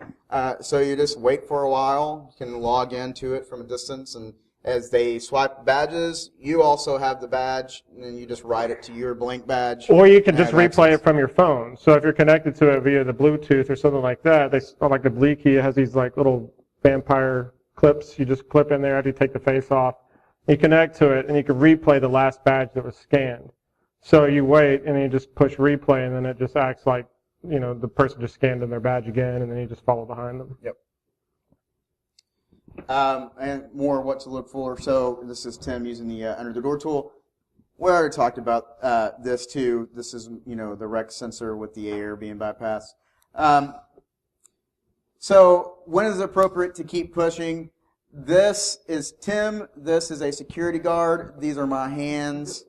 So you just wait for a while. You can log into it from a distance, and as they swipe badges, you also have the badge, and then you just write it to your blank badge. Or you can just replay it from your phone. So if you're connected to it via the Bluetooth or something like that, like the Bleak key has these like little vampire clips. You just clip in there after you take the face off, You connect to it, and you can replay the last badge that was scanned. So you wait, and then you just push replay, and then it just acts like, the person just scanned in their badge again, and then you just follow behind them. Yep. And more what to look for. So this is Tim using the under the door tool. We already talked about this too. This is the rec sensor with the air being bypassed. So when is it appropriate to keep pushing? This is Tim. This is a security guard. These are my hands.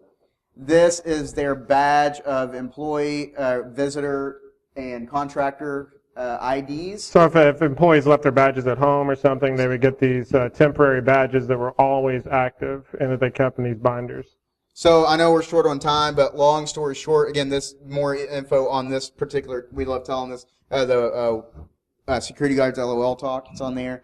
This is their badge of employee, visitor, and contractor IDs. So if employees left their badges at home or something, they would get these temporary badges that were always active and that they kept in these binders. So I know we're short on time, but long story short, again, this more info on this particular. We love telling this the security guards LOL talk. It's on there.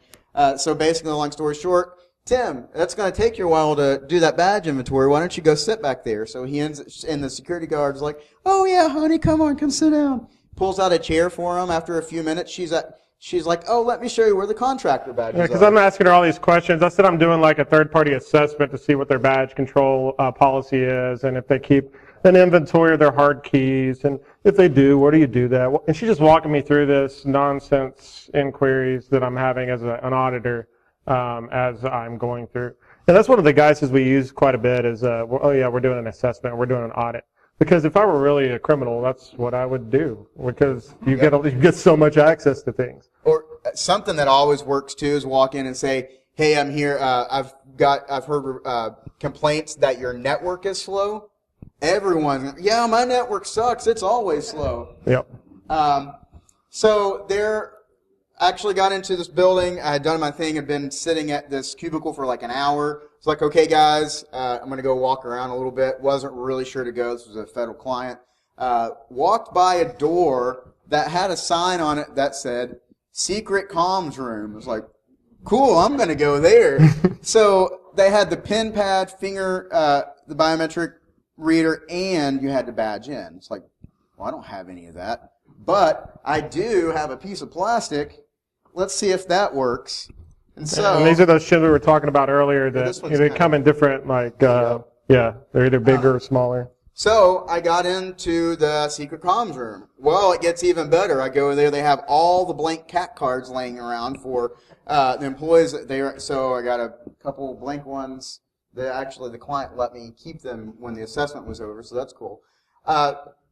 So basically, long story short, Tim, that's going to take you a while to do that badge inventory. Why don't you go sit back there? So he ends, and the security guard's like, "Oh yeah, honey, come on, come sit down." Pulls out a chair for him. After a few minutes, she's like, "Oh, let me show you where the contractor badges are." Because I'm asking her all these questions. I said I'm doing like a third-party assessment to see what their badge control policy is, and if they keep an inventory of their hard keys, and if they do, where do you do that? And she's just walking me through this nonsense inquiries that I'm having as an auditor as I'm going through. And that's one of the guises we use quite a bit is, oh yeah, we're doing an assessment, we're doing an audit. Because if I were really a criminal, that's what I would do. Because you get so much access to things. Or something that always works too is walk in and say, "Hey, I'm here. I've heard complaints that your network is slow." Everyone's, "Yeah, my network sucks. It's always slow." Yep. So they're actually got into this building. I had done my thing. I'd been sitting at this cubicle for like an hour. It's like, "Okay, guys, I'm going to go walk around a little bit." Wasn't really sure to go. This was a federal client. Walked by a door that had a sign on it that said, "Secret comms room." I was like, cool, I'm going to go there. So they had the pen pad, finger, the biometric reader, and you had to badge in. It's like, well, I don't have any of that. But I do have a piece of plastic. Let's see if that works. And so, and these are those ships we were talking about earlier that they come in different, like, yeah, they're either bigger or smaller. So I got into the secret comms room. Well, it gets even better. I go there. They have all the blank cat cards laying around for the employees. So I got a couple blank ones. Actually, the client let me keep them when the assessment was over, so that's cool.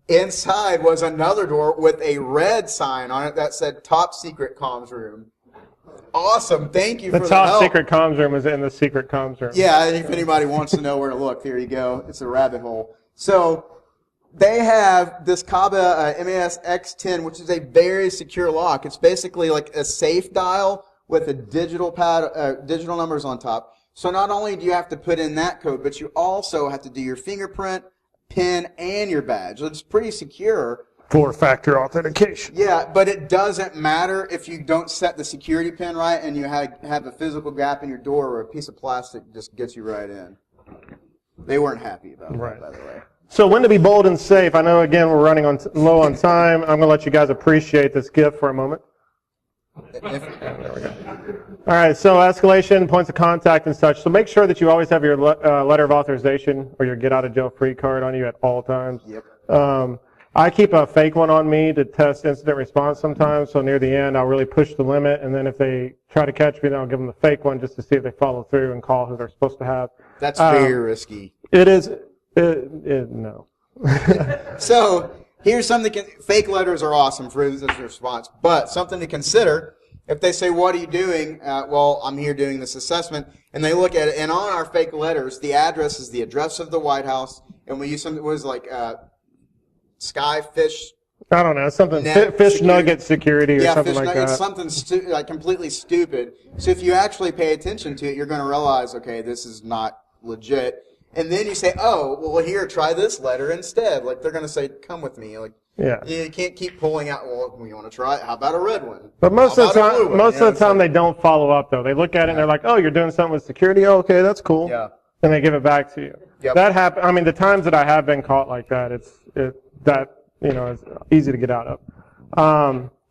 Inside was another door with a red sign on it that said "Top Secret Comms Room." Awesome. Thank you for the help. The top secret comms room is in the secret comms room. Yeah, if anybody wants to know where to look, there you go. It's a rabbit hole. So they have this Kaba MAS X10, which is a very secure lock. It's basically like a safe dial with a digital digital numbers on top. So not only do you have to put in that code, but you also have to do your fingerprint, PIN, and your badge. So it's pretty secure. Four-factor authentication. Yeah, but it doesn't matter if you don't set the security pin right and you have a physical gap in your door or a piece of plastic just gets you right in. They weren't happy about that, by the way. So when to be bold and safe. I know, again, we're running low on time. I'm going to let you guys appreciate this gift for a moment. There we go. All right, so escalation, points of contact and such. So make sure that you always have your letter of authorization or your get-out-of-jail-free card on you at all times. Yep. I keep a fake one on me to test incident response sometimes, so near the end I'll really push the limit, and then if they try to catch me, then I'll give them the fake one just to see if they follow through and call who they're supposed to have. That's very risky. It is. No. So here's something. Fake letters are awesome for incident response, but something to consider. If they say, "What are you doing?" Well, I'm here doing this assessment, and they look at it, and on our fake letters, the address is the address of the White House, and we use something that was like Skyfish. I don't know, something fish nugget security or something like that. It's something like completely stupid. So if you actually pay attention to it, you're going to realize, okay, this is not legit. And then you say, "Oh, well, here, try this letter instead." Like they're going to say, "Come with me." Like, yeah, you can't keep pulling out. Well, you want to try it? How about a red one? But most of the time, they don't follow up though. They look at it and they're like, "Oh, you're doing something with security. Oh, okay, that's cool." Yeah. And they give it back to you. Yep. That happen. I mean, the times that I have been caught like that, it's easy to get out of.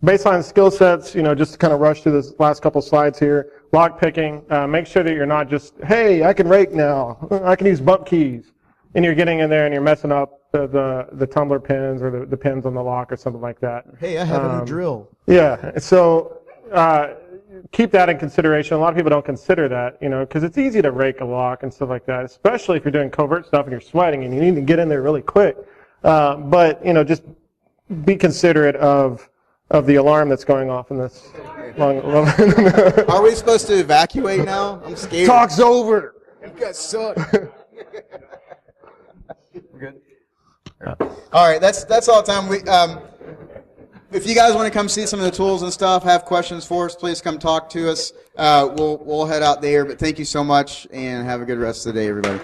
baseline skill sets, just to kind of rush through this last couple slides here. Lock picking, make sure that you're not just, hey, I can rake now, I can use bump keys, and you're getting in there and you're messing up the tumbler pins or the pins on the lock or something like that. Hey, I have a new drill. Yeah, so keep that in consideration. A lot of people don't consider that, because it's easy to rake a lock and stuff like that, especially if you're doing covert stuff and you're sweating and you need to get in there really quick. But just be considerate of the alarm that's going off in this long. Are we supposed to evacuate now? I'm scared. Talk's over. You guys suck. Good. All right, that's all the time. If you guys want to come see some of the tools and stuff, have questions for us, please come talk to us. We'll head out there. But thank you so much, and have a good rest of the day, everybody.